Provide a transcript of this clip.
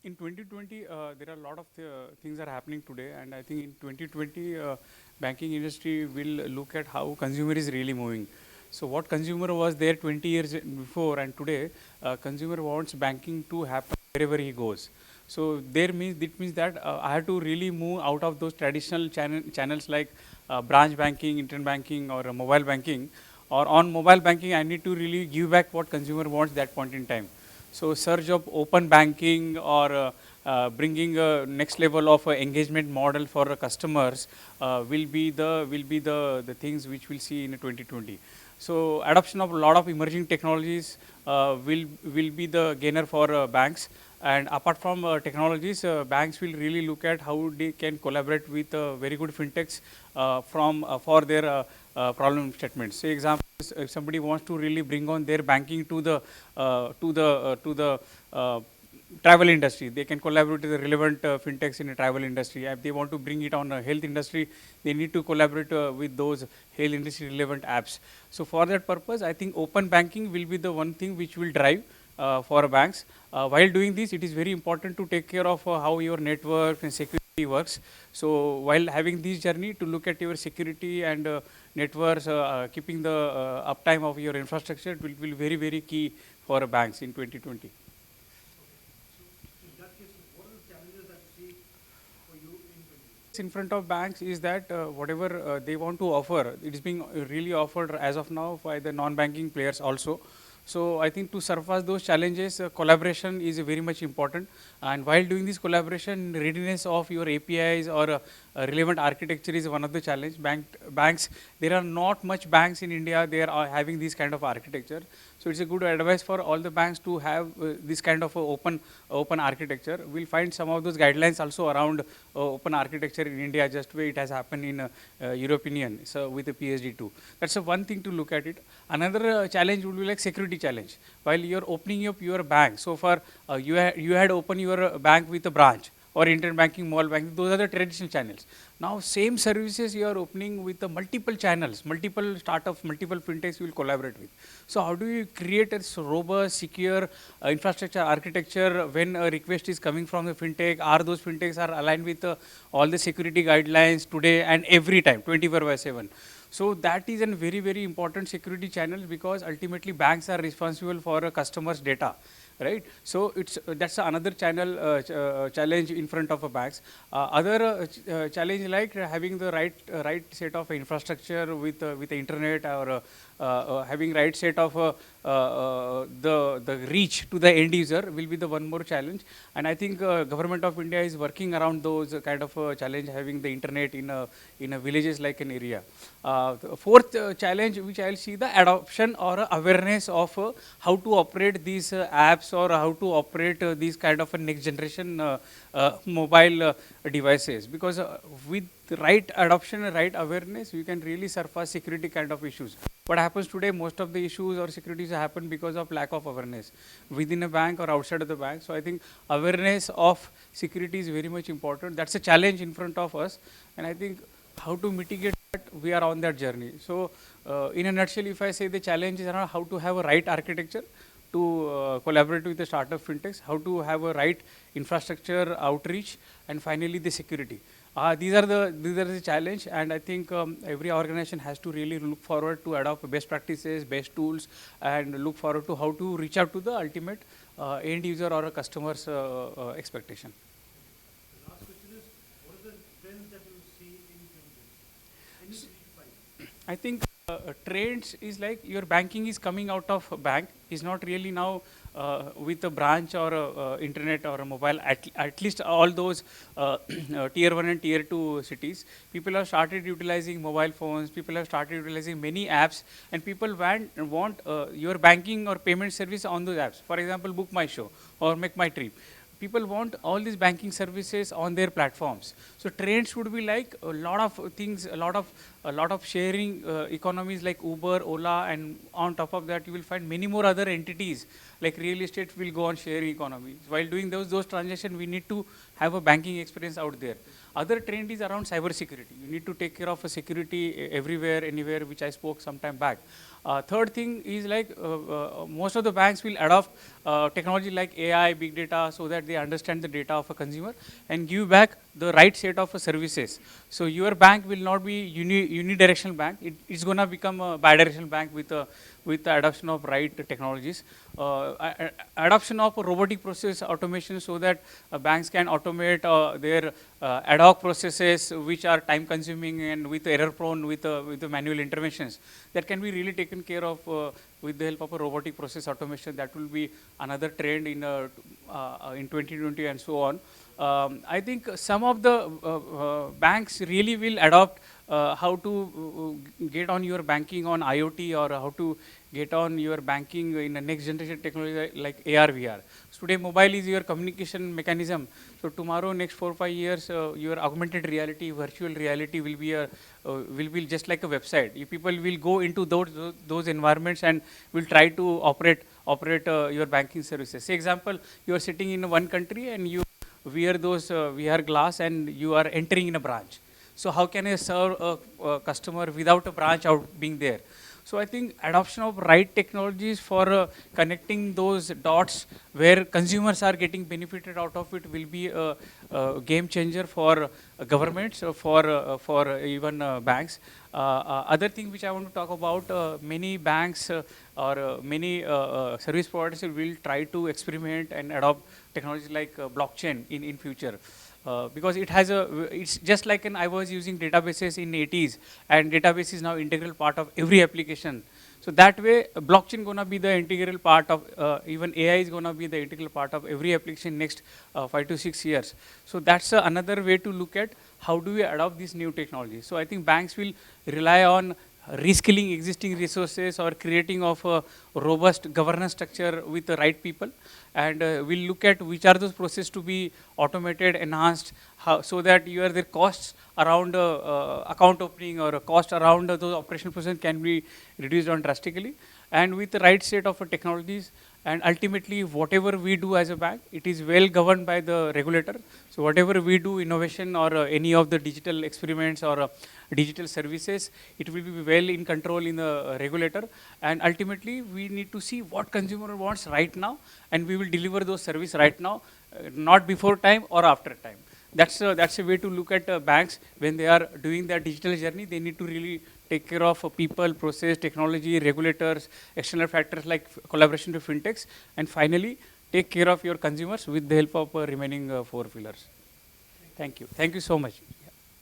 in 2020, there are a lot of things are happening today, and I think in 2020, banking industry will look at how consumer is really moving. So what consumer was there 20 years before, and today, consumer wants banking to happen wherever he goes. So there means it means that I have to really move out of those traditional channels like branch banking, internet banking, or mobile banking. Or on mobile banking, I need to really give back what consumer wants that point in time. So surge of open banking or bringing a next level of engagement model for customers will be the things which we'll see in 2020. So adoption of a lot of emerging technologies will be the gainer for banks. And apart from technologies, banks will really look at how they can collaborate with very good fintechs from for their problem statements. Say example, if somebody wants to really bring on their banking to the travel industry, they can collaborate with the relevant fintechs in the travel industry. If they want to bring it on a health industry, they need to collaborate with those health industry relevant apps. So for that purpose, I think open banking will be the one thing which will drive for banks. While doing this, it is very important to take care of how your network and security works. So while having this journey to look at your security and networks, keeping the uptime of your infrastructure will be very, very key for banks in 2020. In front of banks is that whatever they want to offer, it is being really offered as of now by the non-banking players also. So I think to surpass those challenges, collaboration is very much important. And while doing this collaboration, readiness of your APIs or relevant architecture is one of the challenge. Banks, there are not much banks in India. They are having this kind of architecture. So it's a good advice for all the banks to have this kind of open architecture. We'll find some of those guidelines also around open architecture in India, just way it has happened in European Union. So with the PSD 2, that's a one thing to look at it. Another challenge would be like security challenge. While you're opening up your bank, so far you had opened your bank with a branch or internet banking, mobile banking, those are the traditional channels. Now same services you are opening with the multiple channels, multiple startups, multiple fintechs you will collaborate with. So how do you create a robust, secure infrastructure architecture when a request is coming from the fintech? Are those fintechs are aligned with all the security guidelines today and every time, 24/7? So that is a very, very important security channel because ultimately banks are responsible for a customer's data, right? So it's that's another challenge in front of a banks. Other challenge like having the right set of infrastructure with the internet or having right set of the reach to the end user will be the one more challenge. And I think government of India is working around those kind of challenge, having the internet in a villages like an area. The fourth challenge which I will see the adoption or awareness of how to operate these apps or how to operate these kind of a next generation mobile devices, because with right adoption and right awareness you can really surface security kind of issues. What happens today, most of the issues or securities happen because of lack of awareness within a bank or outside of the bank. So I think awareness of security is very much important. That's a challenge in front of us, and I think how to mitigate that, we are on that journey. So in a nutshell, if I say the challenge is around how to have a right architecture to collaborate with the startup fintechs, how to have a right infrastructure outreach, and finally the security. These are the challenge, and I think every organization has to really look forward to adopt best practices, best tools, and look forward to how to reach out to the ultimate end user or a customer's expectation. I think trends is like your banking is coming out of a bank is not really now with a branch or a, internet or a mobile. At least all those tier 1 and tier 2 cities, people have started utilizing mobile phones. People have started utilizing many apps, and people want your banking or payment service on those apps. For example, Book My Show or Make My Trip. People want all these banking services on their platforms. So trends would be like a lot of things, a lot of sharing economies like Uber, Ola, and on top of that you will find many more other entities like real estate will go on sharing economy. While doing those transactions, we need to have a banking experience out there. Other trend is around cyber security. You need to take care of security everywhere, anywhere, which I spoke some time back. Third thing is like most of the banks will adopt technology like AI, big data, so that they understand the data of a consumer and give back the right set of services. So your bank will not be unidirectional bank. It's going to become a bidirectional bank with the adoption of right technologies. Adoption of robotic process automation, so that banks can automate their ad hoc processes which are time consuming and with error prone with the manual interventions, that can be really taken care of with the help of a robotic process automation. That will be another trend in 2020 and so on. I think some of the banks really will adopt how to get on your banking on IoT, or how to get on your banking in a next generation technology like AR, VR. So today mobile is your communication mechanism. So tomorrow, next 4 or 5 years, your augmented reality, virtual reality will be just like a website. If people will go into those environments and will try to operate your banking services. Say example, you are sitting in one country and you wear those VR glass and you are entering in a branch. So how can I serve a customer without a branch out being there? So I think adoption of right technologies for connecting those dots where consumers are getting benefited out of it will be a game changer for governments, for even banks. Other thing which I want to talk about, many banks or many service providers will try to experiment and adopt technology like blockchain in future. Because it's just like I was using databases in 80s, and database is now integral part of every application. So that way, blockchain gonna be the integral part of, even AI is gonna be the integral part of every application next 5 to 6 years. So that's another way to look at how do we adopt this new technology. So I think banks will rely on reskilling existing resources or creating of a robust governance structure with the right people, and we'll look at which are those processes to be automated, enhanced, so that the costs around account opening or a cost around those operational processes can be reduced on drastically, and with the right set of technologies. And ultimately, whatever we do as a bank, it is well governed by the regulator. So whatever we do, innovation or any of the digital experiments or digital services, it will be well in control in the regulator. And ultimately, we need to see what consumer wants right now, and we will deliver those services right now, not before time or after time. That's a way to look at banks when they are doing their digital journey. They need to really take care of people, process, technology, regulators, external factors like collaboration with fintechs, and finally take care of your consumers with the help of remaining 4 pillars. Thank you. Thank you so much.